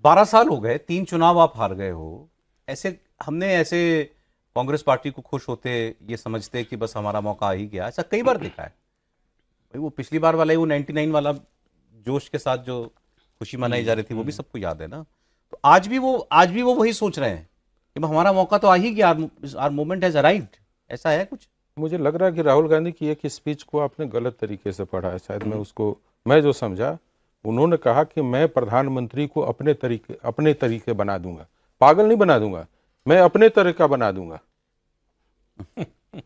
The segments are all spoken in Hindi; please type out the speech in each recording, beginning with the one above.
12 साल हो गए, 3 चुनाव आप हार गए हो। ऐसे हमने ऐसे कांग्रेस पार्टी को खुश होते ये समझते कि बस हमारा मौका आ ही गया, ऐसा कई बार देखा है भाई। वो पिछली बार वाला वो 99 वाला जोश के साथ जो खुशी मनाई जा रही थी वो भी सबको याद है ना। तो आज भी वो वही सोच रहे हैं कि हमारा मौका तो आ ही गया, आर मोमेंट हैज अराइव्ड। ऐसा है कुछ? मुझे लग रहा है कि राहुल गांधी की एक स्पीच को आपने गलत तरीके से पढ़ा है शायद। मैं जो समझा, उन्होंने कहा कि मैं प्रधानमंत्री को अपने तरीके बना दूंगा, पागल नहीं बना दूंगा, मैं अपने तरीका बना दूंगा।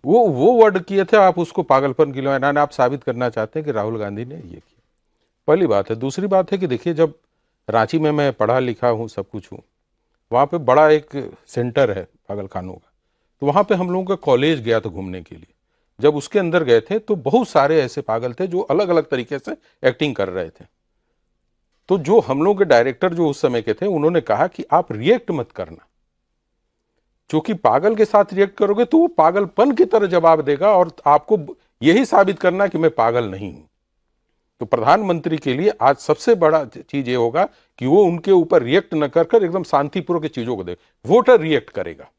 वो वर्ड किए थे, आप उसको पागलपन की लाइन आप साबित करना चाहते हैं कि राहुल गांधी ने ये किया। पहली बात है। दूसरी बात है कि देखिए, जब रांची में मैं पढ़ा लिखा हूँ, सब कुछ हूँ, वहाँ पे बड़ा एक सेंटर है पागल खानों का, तो वहाँ पे हम लोगों का कॉलेज गया था घूमने के लिए। जब उसके अंदर गए थे तो बहुत सारे ऐसे पागल थे जो अलग अलग तरीके से एक्टिंग कर रहे थे। तो जो हम लोग के डायरेक्टर जो उस समय के थे, उन्होंने कहा कि आप रिएक्ट मत करना, क्योंकि पागल के साथ रिएक्ट करोगे तो वो पागलपन की तरह जवाब देगा और आपको यही साबित करना कि मैं पागल नहीं हूं। तो प्रधानमंत्री के लिए आज सबसे बड़ा चीज ये होगा कि वो उनके ऊपर रिएक्ट न कर एकदम शांतिपूर्वक चीजों को दे। वोटर रिएक्ट करेगा,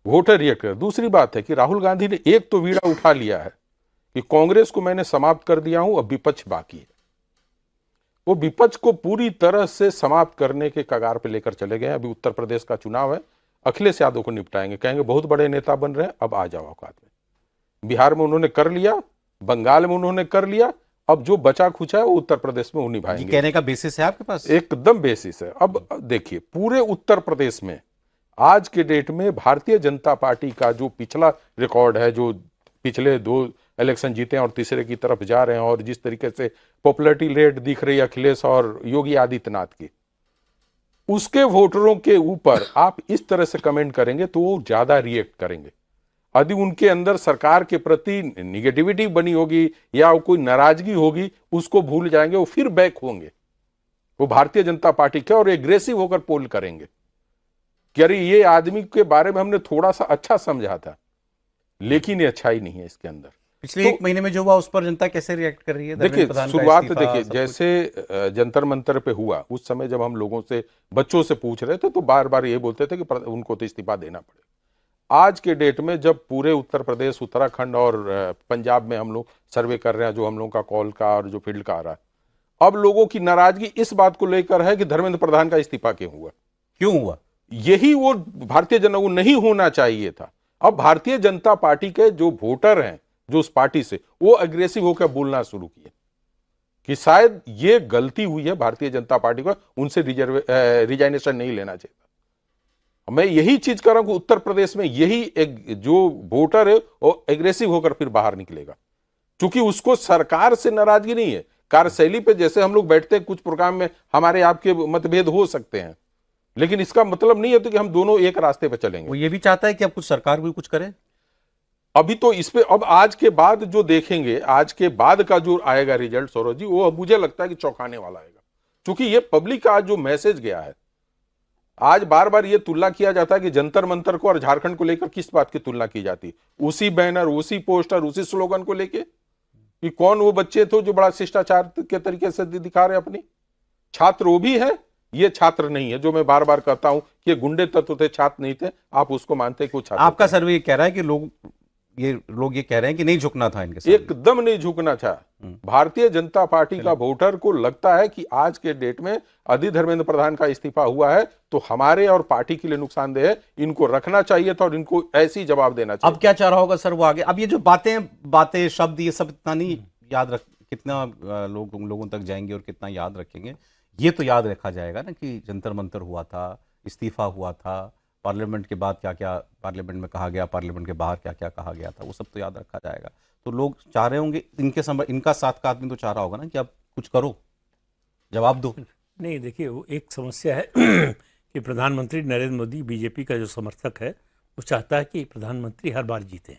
वोटर रिएक्ट करेगा। दूसरी बात है कि राहुल गांधी ने एक तो बीड़ा उठा लिया है कि कांग्रेस को मैंने समाप्त कर दिया हूं, अब विपक्ष बाकी है। वो विपक्ष को पूरी तरह से समाप्त करने के कगार पे लेकर चले गए। अभी उत्तर प्रदेश का चुनाव है, अखिलेश यादव को निपटाएंगे, कहेंगे बहुत बड़े नेता बन रहे हैं, अब आ जाओ औकात में। बिहार में उन्होंने कर लिया, बंगाल में उन्होंने कर लिया, अब जो बचा खुचा है वो उत्तर प्रदेश में वो निभाएंगे। कहने का बेसिस है आपके पास? एकदम बेसिस है। अब देखिए, पूरे उत्तर प्रदेश में आज के डेट में भारतीय जनता पार्टी का जो पिछला रिकॉर्ड है, जो पिछले 2 इलेक्शन जीते हैं और तीसरे की तरफ जा रहे हैं, और जिस तरीके से पॉपुलैरिटी रेट दिख रही है अखिलेश और योगी आदित्यनाथ की, उसके वोटरों के ऊपर आप इस तरह से कमेंट करेंगे तो वो ज्यादा रिएक्ट करेंगे। यदि उनके अंदर सरकार के प्रति निगेटिविटी बनी होगी या कोई नाराजगी होगी, उसको भूल जाएंगे, वो फिर बैक होंगे वो भारतीय जनता पार्टी के, और एग्रेसिव होकर पोल करेंगे कि अरे ये आदमी के बारे में हमने थोड़ा सा अच्छा समझा था, लेकिन ये अच्छा ही नहीं है इसके अंदर। पिछले 1 महीने में जो हुआ उस पर जनता कैसे रिएक्ट कर रही है? देखिए, शुरुआत देखिए, जैसे जंतर मंतर पे हुआ उस समय जब हम लोगों से, बच्चों से पूछ रहे थे, तो बार बार ये बोलते थे कि उनको तो इस्तीफा देना पड़ेगा। आज के डेट में जब पूरे उत्तर प्रदेश, उत्तराखंड और पंजाब में हम लोग सर्वे कर रहे हैं, जो हम लोगों का कॉल का और जो फील्ड का आ रहा है, अब लोगों की नाराजगी इस बात को लेकर है कि धर्मेंद्र प्रधान का इस्तीफा क्यों हुआ? यही वो भारतीय जनता को नहीं होना चाहिए था। अब भारतीय जनता पार्टी के जो वोटर हैं, जो उस पार्टी से, वो अग्रेसिव होकर बोलना शुरू किए कि शायद ये गलती हुई है भारतीय जनता पार्टी को, उनसे रिजाइनेशन नहीं लेना चाहिए। मैं यही चीज कर रहा हूं कि उत्तर प्रदेश में यही एक जो वोटर है वो एग्रेसिव होकर फिर बाहर निकलेगा, क्योंकि उसको सरकार से नाराजगी नहीं है। कार्यशैली पे जैसे हम लोग बैठते हैं कुछ प्रोग्राम में, हमारे आपके मतभेद हो सकते हैं, लेकिन इसका मतलब नहीं है कि हम दोनों एक रास्ते पर चलेंगे। वो ये भी चाहता है कि अब कुछ सरकार भी कुछ करे। अभी तो इस पे, अब आज के बाद जो देखेंगे, आज के बाद का जो आएगा रिजल्ट सौरभ जी, वो अब मुझे लगता है कि चौंकाने वाला आएगा, क्योंकि ये पब्लिक का आज जो मैसेज गया है। आज बार बार ये तुलना किया जाता है कि जंतर मंतर को और झारखंड को लेकर किस बात की तुलना की जाती, उसी बैनर, उसी पोस्टर, उसी स्लोगन को लेके कि कौन वो बच्चे थे जो बड़ा शिष्टाचार के तरीके से दिखा रहे अपनी। छात्र वो भी है, ये छात्र नहीं है। जो मैं बार बार कहता हूं कि ये गुंडे तत्व थे, छात्र नहीं थे। आप उसको मानते कि वो छात्र। आपका सर्वे ये कह रहा है कि लोग ये कह रहे हैं कि नहीं झुकना था इनके सामने। एकदम नहीं झुकना था। भारतीय जनता पार्टी का वोटर को लगता है कि आज के डेट में यदि धर्मेंद्र प्रधान का इस्तीफा हुआ है तो हमारे और पार्टी के लिए नुकसानदेह है, इनको रखना चाहिए था और इनको ऐसी जवाब देना चाहिए। अब क्या चाह रहा होगा सर वो आगे? अब ये जो बातें शब्द ये सब इतना नहीं याद रख, कितना लोगों तक जाएंगे और कितना याद रखेंगे, ये तो याद रखा जाएगा ना कि जंतर मंतर हुआ था, इस्तीफा हुआ था, पार्लियामेंट के बाद क्या क्या पार्लियामेंट में कहा गया, पार्लियामेंट के बाहर क्या क्या कहा गया था, वो सब तो याद रखा जाएगा। तो लोग चाह रहे होंगे, इनका साथ का आदमी तो चाह रहा होगा ना कि अब कुछ करो, जवाब दो। नहीं, देखिए, वो एक समस्या है कि प्रधानमंत्री नरेंद्र मोदी, बीजेपी का जो समर्थक है, वो चाहता है कि प्रधानमंत्री हर बार जीते।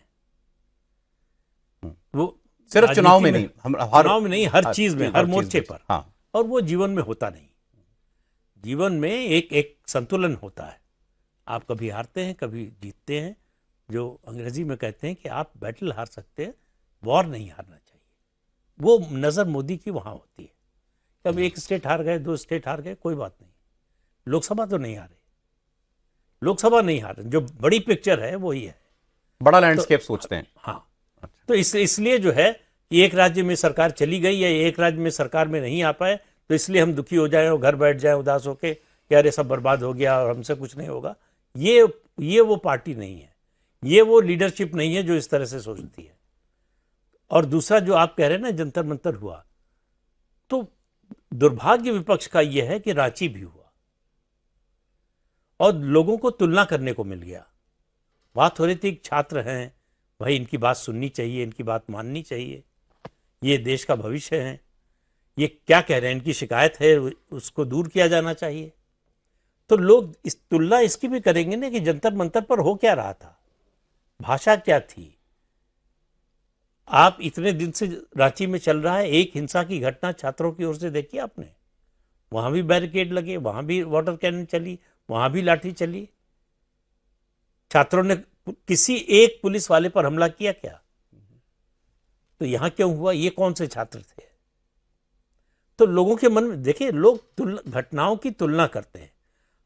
वो सिर्फ चुनाव में नहीं, चुनाव में नहीं, हर चीज में, हर मोर्चे पर। हाँ। और वो जीवन में होता नहीं। जीवन में एक संतुलन होता है। आप कभी हारते हैं, कभी जीतते हैं। जो अंग्रेजी में कहते हैं कि आप बैटल हार सकते हैं, वॉर नहीं हारना चाहिए। वो नज़र मोदी की वहाँ होती है अब एक स्टेट हार गए, 2 स्टेट हार गए, कोई बात नहीं, लोकसभा तो नहीं हारे, लोकसभा नहीं हारे, जो बड़ी पिक्चर है वही है, बड़ा लैंडस्केप सोचते हैं। हाँ। तो इसलिए जो है कि एक राज्य में सरकार चली गई या एक राज्य में सरकार में नहीं आ पाए तो इसलिए हम दुखी हो जाएं और घर बैठ जाएं उदास होके कि अरे सब बर्बाद हो गया और हमसे कुछ नहीं होगा। ये वो पार्टी नहीं है, ये वो लीडरशिप नहीं है जो इस तरह से सोचती है। और दूसरा जो आप कह रहे हैं ना जंतर मंतर हुआ, तो दुर्भाग्य विपक्ष का यह है कि रांची भी हुआ और लोगों को तुलना करने को मिल गया। बात हो रही थी छात्र हैं भाई, इनकी बात सुननी चाहिए, इनकी बात माननी चाहिए, ये देश का भविष्य है, ये क्या कह रहे हैं, इनकी शिकायत है, उसको दूर किया जाना चाहिए। तो लोग इस तुलना इसकी भी करेंगे ना कि जंतर मंतर पर हो क्या रहा था, भाषा क्या थी। आप इतने दिन से रांची में चल रहा है, एक हिंसा की घटना छात्रों की ओर से देखी आपने? वहां भी बैरिकेड लगे, वहां भी वाटर कैनन चली, वहां भी लाठी चली। छात्रों ने किसी एक पुलिस वाले पर हमला किया क्या? तो यहां क्यों हुआ? ये कौन से छात्र थे? तो लोगों के मन में देखिए, लोग घटनाओं की तुलना करते हैं।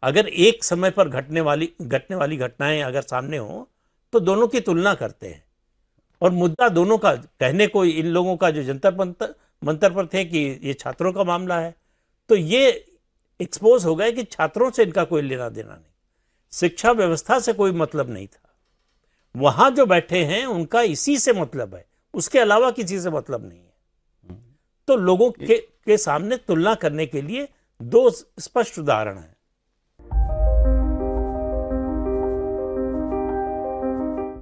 अगर एक समय पर घटने वाली घटनाएं अगर सामने हो तो दोनों की तुलना करते हैं और मुद्दा दोनों का कहने को, इन लोगों का जो जंतर मंतर पर थे कि ये छात्रों का मामला है, तो ये एक्सपोज हो गया कि छात्रों से इनका कोई लेना देना नहीं, शिक्षा व्यवस्था से कोई मतलब नहीं था। वहां जो बैठे हैं उनका इसी से मतलब है, उसके अलावा किसी से मतलब नहीं है। तो लोगों के सामने तुलना करने के लिए 2 स्पष्ट उदाहरण हैं।